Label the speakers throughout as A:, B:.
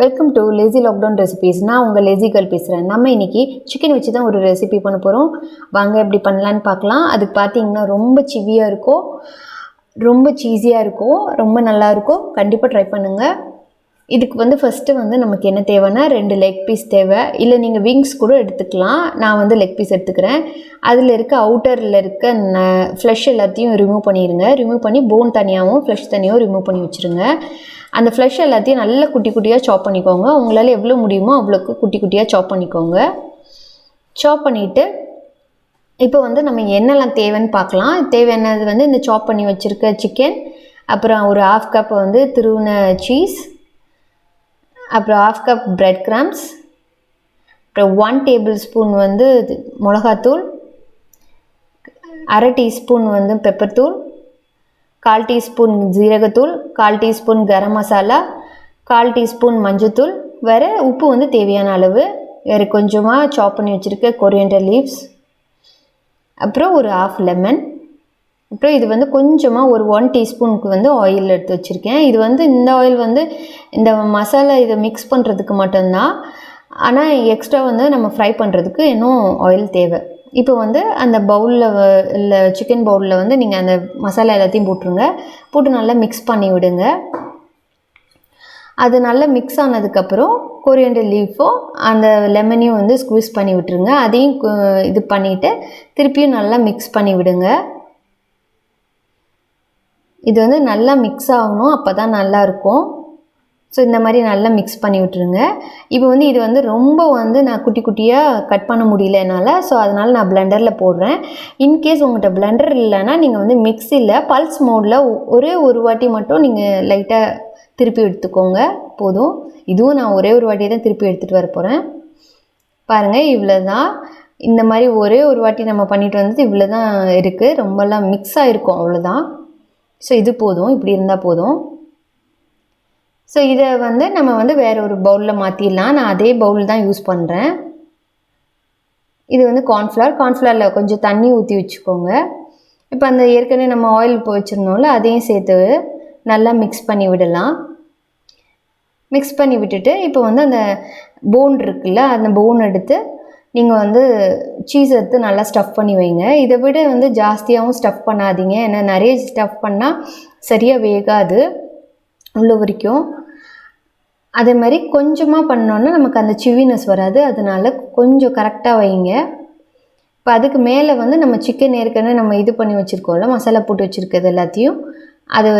A: Welcome to lazy lockdown recipes. நான் உங்கள் lazy girl பேசுகிறேன். நம்ம இன்றைக்கி சிக்கன் வச்சு தான் ஒரு ரெசிபி பண்ண போகிறோம். வாங்க எப்படி பண்ணலான்னு பார்க்கலாம். அதுக்கு பார்த்தீங்கன்னா ரொம்ப சிவியாக இருக்கும், ரொம்ப சீஸியாக இருக்கும், ரொம்ப நல்லாயிருக்கும். கண்டிப்பாக ட்ரை பண்ணுங்கள். இதுக்கு ஃபஸ்ட்டு நமக்கு என்ன தேவைன்னா 2 லெக் பீஸ் தேவை. இல்லை நீங்கள் விங்ஸ் கூட எடுத்துக்கலாம். நான் லெக் பீஸ் எடுத்துக்கிறேன். அதில் இருக்க அவுட்டரில் இருக்க ஃப்ளஷ் எல்லாத்தையும் ரிமூவ் பண்ணிடுங்க. ரிமூவ் பண்ணி போன் தனியாகவும் ஃப்ளஷ் தனியாகவும் ரிமூவ் பண்ணி வச்சுருங்க. அந்த ஃப்ளஷ் எல்லாத்தையும் நல்லா குட்டி குட்டியாக சாப் பண்ணிக்கோங்க. உங்களால் எவ்வளோ முடியுமோ அவ்வளோக்கு குட்டி குட்டியாக சாப் பண்ணிக்கோங்க. சாப் பண்ணிவிட்டு இப்போ நம்ம என்னெல்லாம் தேவைன்னு பார்க்கலாம். தேவையானது இந்த சாப் பண்ணி வச்சுருக்க சிக்கன், அப்புறம் ஒரு 1/2 கப் துருவின சீஸ், அப்புறம் 1/2 கப் பிரெட் கிரம்ஸ், அப்புறம் 1 டேபிள் ஸ்பூன் மிளகாத்தூள், 1/2 டீஸ்பூன் பெப்பர் தூள், 1/4 டீஸ்பூன் ஜீரகத்தூள், 1/4 டீஸ்பூன் கரம் மசாலா, 1/4 டீஸ்பூன் மஞ்சத்தூள், வேறு உப்பு தேவையான அளவு, வேறு கொஞ்சமாக சாப் பண்ணி வச்சுருக்க கொரியாண்டர் லீவ்ஸ், அப்புறம் ஒரு 1/2 லெமன், அப்புறம் இது கொஞ்சமாக ஒரு 1 டீஸ்பூனுக்கு ஆயில் எடுத்து வச்சுருக்கேன். இது இந்த ஆயில் இந்த மசாலா இதை மிக்ஸ் பண்ணுறதுக்கு மட்டும்தான். ஆனால் எக்ஸ்ட்ரா நம்ம ஃப்ரை பண்ணுறதுக்கு இன்னும் ஆயில் தேவை. இப்போ அந்த பவுலில் இல்லை சிக்கன் பவுலில் நீங்கள் அந்த மசாலா எல்லாத்தையும் போட்டுருங்க. போட்டு நல்லா மிக்ஸ் பண்ணி விடுங்க. அது நல்லா மிக்ஸ் ஆனதுக்கப்புறம் கொரியாண்டர் லீஃபும் அந்த லெமனையும் ஸ்குவீஸ் பண்ணி விட்டுருங்க. அதையும் இது பண்ணிவிட்டு திருப்பியும் நல்லா மிக்ஸ் பண்ணி விடுங்க. இது நல்லா மிக்ஸ் ஆகணும், அப்போ தான் நல்லாயிருக்கும். ஸோ இந்த மாதிரி நல்லா மிக்ஸ் பண்ணி விட்டுருங்க. இப்போ இது ரொம்ப நான் குட்டி குட்டியாக கட் பண்ண முடியல என்னால். ஸோ அதனால் நான் பிளெண்டரில் போடுறேன். இன்கேஸ் உங்கள்கிட்ட பிளெண்டர் இல்லைன்னா நீங்கள் மிக்ஸியில் பல்ஸ் மோடில் ஒரே ஒரு வாட்டி மட்டும் நீங்கள் லைட்டாக திருப்பி எடுத்துக்கோங்க, போதும். இதுவும் நான் ஒரே ஒரு வாட்டி தான் திருப்பி எடுத்துகிட்டு வர போகிறேன். பாருங்கள், இவ்வளோ தான். இந்த மாதிரி ஒரே ஒரு வாட்டி நம்ம பண்ணிட்டு இவ்வளோ தான் இருக்குது. ரொம்பலாம் மிக்ஸ் ஆகிருக்கும், அவ்வளோதான். ஸோ இது போதும், இப்படி இருந்தால் போதும். ஸோ இதை நம்ம வேறு ஒரு பவுலில் மாற்றிடலாம். நான் அதே பவுல் தான் யூஸ் பண்ணுறேன். இது கார்ன்ஃப்ளவரில் கொஞ்சம் தண்ணி ஊற்றி வச்சுக்கோங்க. இப்போ அந்த ஏற்கனவே நம்ம ஆயில் இப்போ வச்சுருந்தோம்ல, அதையும் சேர்த்து நல்லா மிக்ஸ் பண்ணி விடலாம். மிக்ஸ் பண்ணி விட்டுட்டு இப்போ அந்த போன் இருக்குல்ல, அந்த போன் எடுத்து நீங்கள் சீஸ் எடுத்து நல்லா ஸ்டஃப் பண்ணி வைங்க. இதை விட ஜாஸ்தியாகவும் ஸ்டஃப் பண்ணாதீங்க. ஏன்னா நிறைய ஸ்டஃப் பண்ணால் சரியாக வேகாது உள்ள வரைக்கும். அதே மாதிரி கொஞ்சமாக பண்ணோன்னா நமக்கு அந்த சிவினஸ் வராது. அதனால் கொஞ்சம் கரெக்டாக வைங்க. இப்போ அதுக்கு மேலே நம்ம சிக்கன் ஏற்கனவே நம்ம இது பண்ணி வச்சுருக்கோம்ல, மசாலா போட்டு வச்சுருக்கிறது எல்லாத்தையும் அதை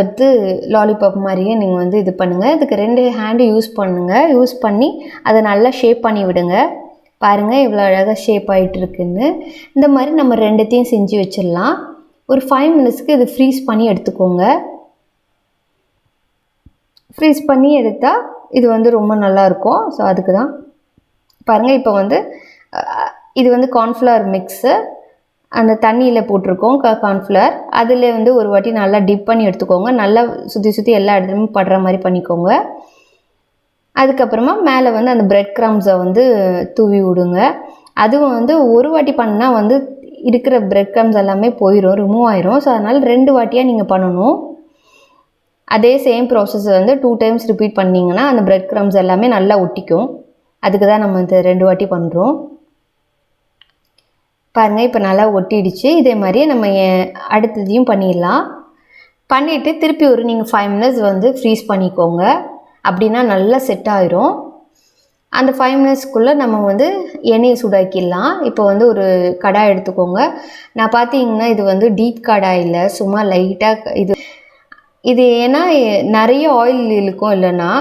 A: லாலிபாப் மாதிரியே நீங்கள் இது பண்ணுங்கள். அதுக்கு 2 ஹேண்டு யூஸ் பண்ணுங்கள். யூஸ் பண்ணி அதை நல்லா ஷேப் பண்ணி விடுங்க. பாருங்கள் இவ்வளோ அழகாக ஷேப் ஆகிட்டுருக்குன்னு. இந்த மாதிரி நம்ம 2த்தையும் செஞ்சு வச்சிடலாம். ஒரு 5 மினிட்ஸ்க்கு இது ஃப்ரீஸ் பண்ணி எடுத்துக்கோங்க. ஃப்ரீஸ் பண்ணி எடுத்தால் இது ரொம்ப நல்லாயிருக்கும். ஸோ அதுக்கு தான் பாருங்கள். இப்போ இது கார்ன்ஃப்ளவர் மிக்ஸு அந்த தண்ணியில் போட்டிருக்கோம். கார்ன்ஃப்ளவர் அதில் ஒரு வாட்டி நல்லா டிப் பண்ணி எடுத்துக்கோங்க. நல்லா சுற்றி சுற்றி எல்லா இடத்துலையும் படுற மாதிரி பண்ணிக்கோங்க. அதுக்கப்புறமா மேலே அந்த பிரெட் கிரம்ஸை தூவி விடுங்க. அதுவும் ஒரு வாட்டி பண்ணால் இருக்கிற பிரெட் கிரம்ஸ் எல்லாமே போயிடும், ரிமூவ் ஆயிரும். ஸோ அதனால் 2 வாட்டியாக நீங்கள் பண்ணணும். அதே சேம் ப்ராசஸ் 2 டைம்ஸ் ரிப்பீட் பண்ணிங்கன்னா அந்த பிரெட் கிரம்ஸ் எல்லாமே நல்லா ஒட்டிக்கும். அதுக்கு தான் நம்ம 2 வாட்டி பண்ணுறோம். பாருங்கள், இப்போ நல்லா ஒட்டிடுச்சு. இதே மாதிரியே நம்ம அடுத்ததையும் பண்ணிடலாம். பண்ணிவிட்டு திருப்பி நீங்கள் 5 மினிட்ஸ் ஃப்ரீஸ் பண்ணிக்கோங்க. அப்படின்னா நல்லா செட் ஆயிரும். அந்த 5 மினிட்ஸ்க்குள்ளே நம்ம எண்ணெயை சூடாக்கிடலாம். இப்போ ஒரு கடாய் எடுத்துக்கோங்க. நான் பார்த்தீங்கன்னா இது டீப் கடாயில் சும்மா லைட்டாக இது ஏன்னா நிறைய ஆயில் இழுக்கும். இல்லைன்னா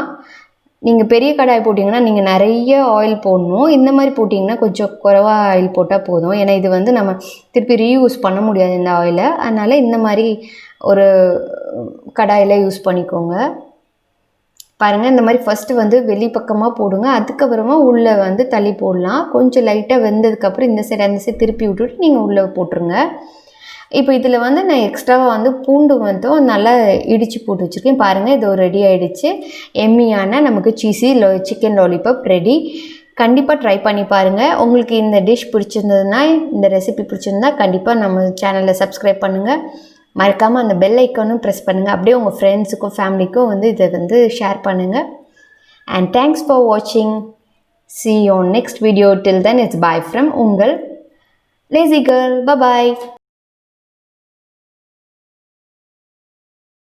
A: நீங்கள் பெரிய கடாய் போட்டிங்கன்னா நீங்கள் நிறைய ஆயில் போடணும். இந்த மாதிரி போட்டிங்கன்னா கொஞ்சம் குறைவாக ஆயில் போட்டால் போதும். ஏன்னா இது நம்ம திருப்பி ரீயூஸ் பண்ண முடியாது இந்த ஆயிலை. அதனால் இந்த மாதிரி ஒரு கடாயில் யூஸ் பண்ணிக்கோங்க. பாருங்கள், இந்த மாதிரி ஃபஸ்ட்டு வெளிப்பக்கமாக போடுங்க. அதுக்கப்புறமா உள்ளே தள்ளி போடலாம். கொஞ்சம் லைட்டாக வெந்ததுக்கப்புறம் இந்த சைடு அந்த சைடு திருப்பி விட்டுட்டு நீங்கள் உள்ளே போட்டுருங்க. இப்போ இதில் நான் எக்ஸ்ட்ராவாக பூண்டு நல்லா இடித்து போட்டு வச்சுருக்கேன். பாருங்கள், இது ரெடி ஆகிடுச்சு. எம்மியான நமக்கு சீஸி சிக்கன் லாலிபாப் ரெடி. கண்டிப்பாக ட்ரை பண்ணி பாருங்கள். உங்களுக்கு இந்த டிஷ் பிடிச்சிருந்ததுன்னா, இந்த ரெசிபி பிடிச்சிருந்தா கண்டிப்பாக நம்ம சேனலை சப்ஸ்கிரைப் பண்ணுங்கள். மறக்காமல் அந்த பெல் ஐக்கானும் ப்ரெஸ் பண்ணுங்கள். அப்படியே உங்கள் ஃப்ரெண்ட்ஸுக்கும் ஃபேமிலிக்கும் இதை ஷேர் பண்ணுங்கள். and thanks for watching. See you on next video. Till then, it's bye from Ungal Lazy Girl. Bye bye.